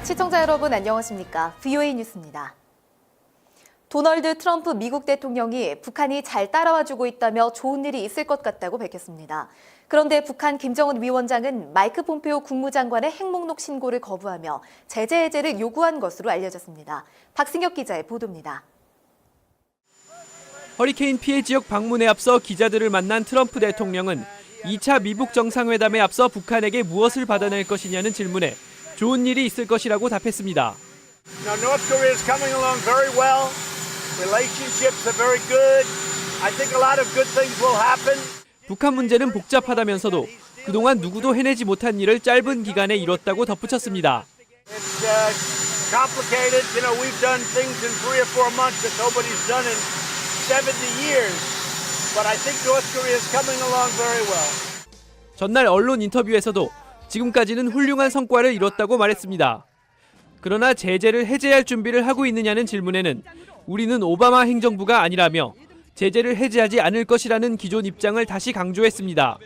시청자 여러분 안녕하십니까? VOA 뉴스입니다. 도널드 트럼프 미국 대통령이 북한이 잘 따라와주고 있다며 좋은 일이 있을 것 같다고 밝혔습니다. 그런데 북한 김정은 위원장은 마이크 폼페오 국무장관의 핵목록 신고를 거부하며 제재 해제를 요구한 것으로 알려졌습니다. 박승혁 기자의 보도입니다. 허리케인 피해 지역 방문에 앞서 기자들을 만난 트럼프 대통령은 2차 미북 정상회담에 앞서 북한에게 무엇을 받아낼 것이냐는 질문에 좋은 일이 있을 것이라고 답했습니다. Now, North Korea is coming along very well. Relationships are very good. I think a lot of good things will happen. 북한 문제는 복잡하다면서도 그동안 누구도 해내지 못한 일을 짧은 기간에 이뤘다고 덧붙였습니다. It's complicated. You know, we've done things in 3 or 4 months that nobody's done in 70 years. But I think North Korea is coming along very well. 전날 언론 인터뷰에서도 지금까지는 훌륭한 성과를 이뤘다고 말했습니다. 그러나 제재를 해제할 준비를 하고 있느냐는 질문에는 우리는 오바마 행정부가 아니라며 제재를 해제하지 않을 것이라는 기존 입장을 다시 강조했습니다.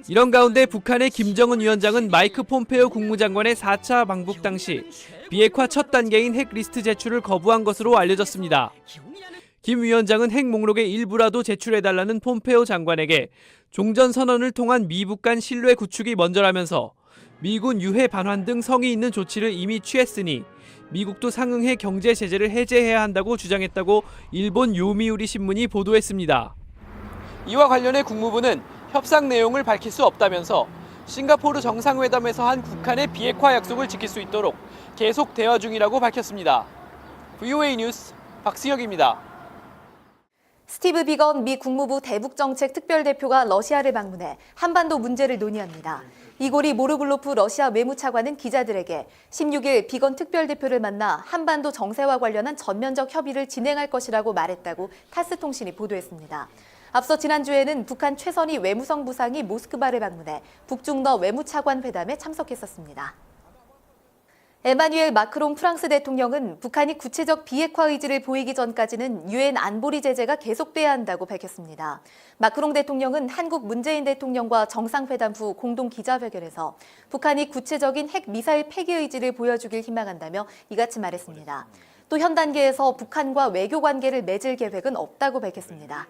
이런 가운데 북한의 김정은 위원장은 마이크 폼페오 국무장관의 4차 방북 당시 비핵화 첫 단계인 핵 리스트 제출을 거부한 것으로 알려졌습니다. 김 위원장은 핵 목록의 일부라도 제출해달라는 폼페오 장관에게 종전선언을 통한 미북 간 신뢰 구축이 먼저라면서 미군 유해 반환 등 성의 있는 조치를 이미 취했으니 미국도 상응해 경제 제재를 해제해야 한다고 주장했다고 일본 요미우리 신문이 보도했습니다. 이와 관련해 국무부는 협상 내용을 밝힐 수 없다면서 싱가포르 정상회담에서 한 북한의 비핵화 약속을 지킬 수 있도록 계속 대화 중이라고 밝혔습니다. VOA 뉴스 박승혁입니다. 스티브 비건 미 국무부 대북정책 특별대표가 러시아를 방문해 한반도 문제를 논의합니다. 이고리 모르글로프 러시아 외무차관은 기자들에게 16일 비건 특별대표를 만나 한반도 정세와 관련한 전면적 협의를 진행할 것이라고 말했다고 타스 통신이 보도했습니다. 앞서 지난주에는 북한 최선희 외무성 부상이 모스크바를 방문해 북중러 외무차관 회담에 참석했었습니다. 에마뉘엘 마크롱 프랑스 대통령은 북한이 구체적 비핵화 의지를 보이기 전까지는 유엔 안보리 제재가 계속돼야 한다고 밝혔습니다. 마크롱 대통령은 한국 문재인 대통령과 정상회담 후 공동 기자회견에서 북한이 구체적인 핵 미사일 폐기 의지를 보여주길 희망한다며 이같이 말했습니다. 또 현 단계에서 북한과 외교 관계를 맺을 계획은 없다고 밝혔습니다.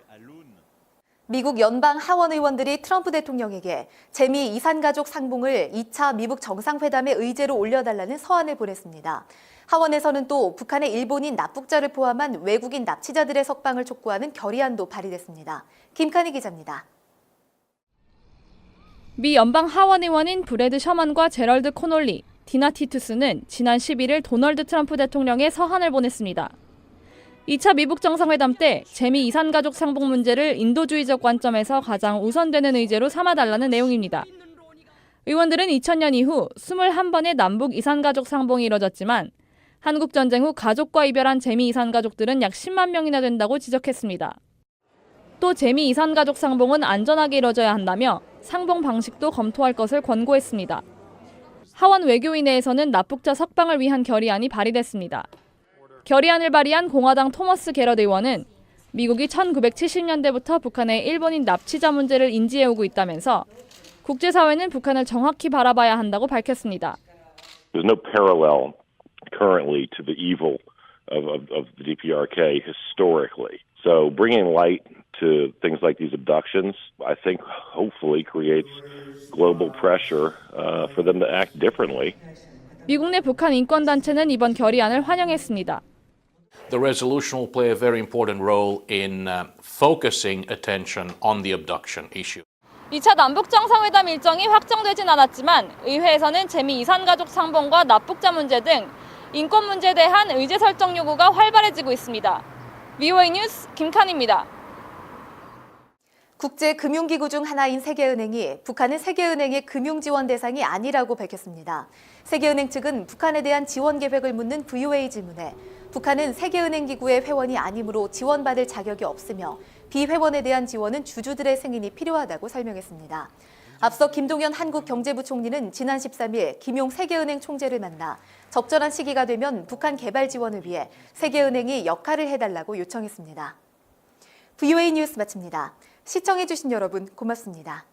미국 연방 하원 의원들이 트럼프 대통령에게 재미 이산가족 상봉을 2차 미북 정상회담의 의제로 올려달라는 서한을 보냈습니다. 하원에서는 또 북한의 일본인 납북자를 포함한 외국인 납치자들의 석방을 촉구하는 결의안도 발의됐습니다. 김칸희 기자입니다. 미 연방 하원 의원인 브래드 셔먼과 제럴드 코놀리, 디나 티투스는 지난 11일 도널드 트럼프 대통령에 서한을 보냈습니다. 2차 미북 정상회담 때 재미 이산가족 상봉 문제를 인도주의적 관점에서 가장 우선되는 의제로 삼아달라는 내용입니다. 의원들은 2000년 이후 21번의 남북 이산가족 상봉이 이뤄졌지만 한국 전쟁 후 가족과 이별한 재미 이산가족들은 약 10만 명이나 된다고 지적했습니다. 또 재미 이산가족 상봉은 안전하게 이뤄져야 한다며 상봉 방식도 검토할 것을 권고했습니다. 하원 외교위내에서는 납북자 석방을 위한 결의안이 발의됐습니다. 결의안을 발의한 공화당 토머스 게럿 의원은 미국이 1970년대부터 북한의 일본인 납치자 문제를 인지해오고 있다면서 국제사회는 북한을 정확히 바라봐야 한다고 밝혔습니다. There's no parallel currently to the evil of the DPRK historically. So bringing light to things like these abductions, I think hopefully creates global pressure for them to act differently. 미국 내 북한 인권단체는 이번 결의안을 환영했습니다. The resolution will play a very important role in focusing attention on the abduction issue. 2차 남북 정상회담 일정이 확정되진 않았지만 의회에서는 재미 이산가족 상봉과 납북자 문제 등 인권 문제에 대한 의제 설정 요구가 활발해지고 있습니다. VOA 뉴스 김칸희입니다. 국제금융기구 중 하나인 세계은행이 북한은 세계은행의 금융지원 대상이 아니라고 밝혔습니다. 세계은행 측은 북한에 대한 지원 계획을 묻는 VOA 질문에 북한은 세계은행 기구의 회원이 아니므로 지원받을 자격이 없으며 비회원에 대한 지원은 주주들의 승인이 필요하다고 설명했습니다. 앞서 김동연 한국경제부 총리는 지난 13일 김용 세계은행 총재를 만나 적절한 시기가 되면 북한 개발 지원을 위해 세계은행이 역할을 해달라고 요청했습니다. VOA 뉴스 마칩니다. 시청해주신 여러분 고맙습니다.